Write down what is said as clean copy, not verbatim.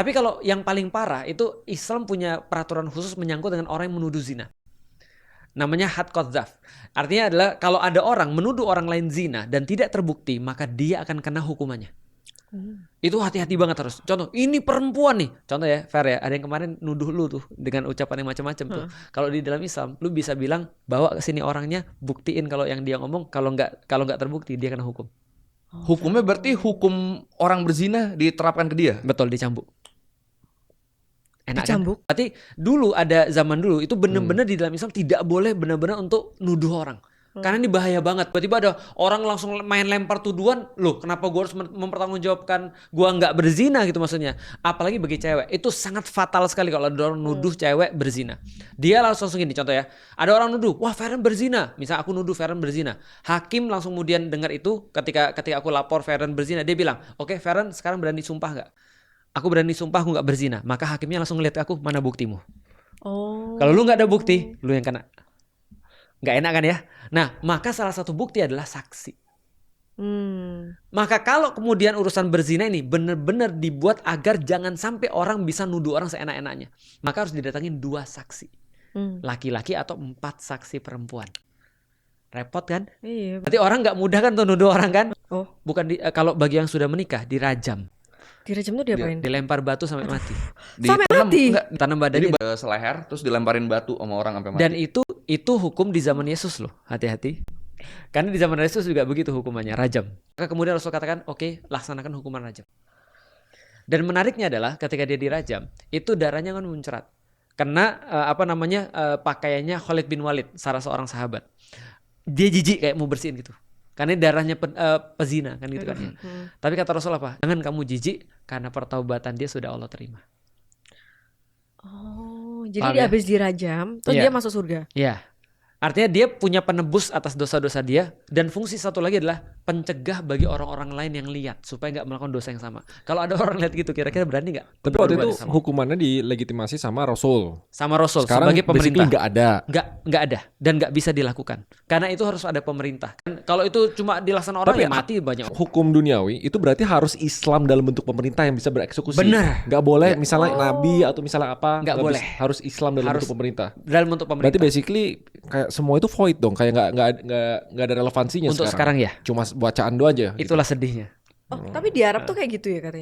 Tapi kalau yang paling parah itu Islam punya peraturan khusus menyangkut dengan orang yang menuduh zina. Namanya had qadzaf. Artinya adalah kalau ada orang menuduh orang lain zina dan tidak terbukti, maka dia akan kena hukumannya. Itu hati-hati banget harus. Contoh, ini perempuan nih. Contoh ya, Fer ya, ada yang kemarin nuduh lu tuh dengan ucapan yang macam-macam tuh. Kalau di dalam Islam, lu bisa bilang bawa ke sini orangnya, buktiin kalau yang dia ngomong, kalau nggak terbukti dia kena hukum. Hukumnya berarti hukum orang berzina diterapkan ke dia. Betul, dicambuk. Enak Dicambuk? kan? Berarti dulu ada zaman dulu itu benar-benar di dalam Islam tidak boleh benar-benar untuk nuduh orang. Karena ini bahaya banget. Tiba-tiba ada orang langsung main lempar tuduhan, loh kenapa gue harus mempertanggungjawabkan gue nggak berzina gitu maksudnya. Apalagi bagi cewek, itu sangat fatal sekali kalau ada orang nuduh cewek berzina. Dia langsung gini, contoh ya, ada orang nuduh, wah Feren berzina. Misal aku nuduh Feren berzina. Hakim langsung kemudian dengar itu ketika aku lapor Feren berzina, dia bilang, oke Feren sekarang berani sumpah nggak? Aku berani sumpah aku nggak berzina. Maka hakimnya langsung ngeliat ke aku, mana buktimu? Kalau lu nggak ada bukti, lu yang kena. Nggak enak kan ya? Nah, maka salah satu bukti adalah saksi. Maka kalau kemudian urusan berzina ini benar-benar dibuat agar jangan sampai orang bisa nuduh orang seenak-enaknya, maka harus didatangin 2 saksi. Laki-laki atau 4 saksi perempuan. Repot kan? Iya. Berarti orang nggak mudah kan tuh nuduh orang kan? Oh. Bukan kalau bagi yang sudah menikah dirajam. Dirajam tuh diapain? Dilempar batu sampai mati. Sampai mati? Tanam Jadi badannya. seleher terus dilemparin batu sama orang sampai mati. Dan itu hukum di zaman Yesus loh, hati-hati. Karena di zaman Yesus juga begitu hukumannya, rajam. Maka kemudian Rasul katakan, oke, laksanakan hukuman rajam. Dan menariknya adalah ketika dia dirajam, itu darahnya kan mencerat. Karena pakaiannya Khalid bin Walid, salah seorang sahabat. Dia jijik kayak mau bersihin gitu. Karena darahnya pezina kan gitu kan ya. Tapi kata Rasul apa? Jangan kamu jijik karena pertaubatan dia sudah Allah terima. Oh, jadi Paham dia ya? habis dirajam, terus Iya. dia masuk surga. Ya. Artinya dia punya penebus atas dosa-dosa dia. Dan fungsi satu lagi adalah pencegah bagi orang-orang lain yang lihat supaya nggak melakukan dosa yang sama. Kalau ada orang lihat gitu, kira-kira berani nggak? Tapi waktu berbuat itu yang sama? hukumannya dilegitimasi sama Rasul. Sama Rasul Sekarang sebagai basically pemerintah. nggak ada. Nggak ada dan nggak bisa dilakukan. Karena itu harus ada pemerintah. Kan kalau itu cuma dilaksanakan orang Tapi ya mati banyak. Hukum duniawi itu berarti harus Islam dalam bentuk pemerintah yang bisa bereksekusi. Benar. Nggak boleh misalnya nabi atau misalnya apa. Nggak boleh. Harus Islam dalam Harus bentuk pemerintah. Dalam bentuk Berarti pemerintah. basically kayak semua itu void dong. Kayak nggak ada relevansinya Untuk sekarang ya. Cuma bacaan doang aja. Itulah sedihnya. Oh, tapi di Arab tuh kayak gitu ya katanya.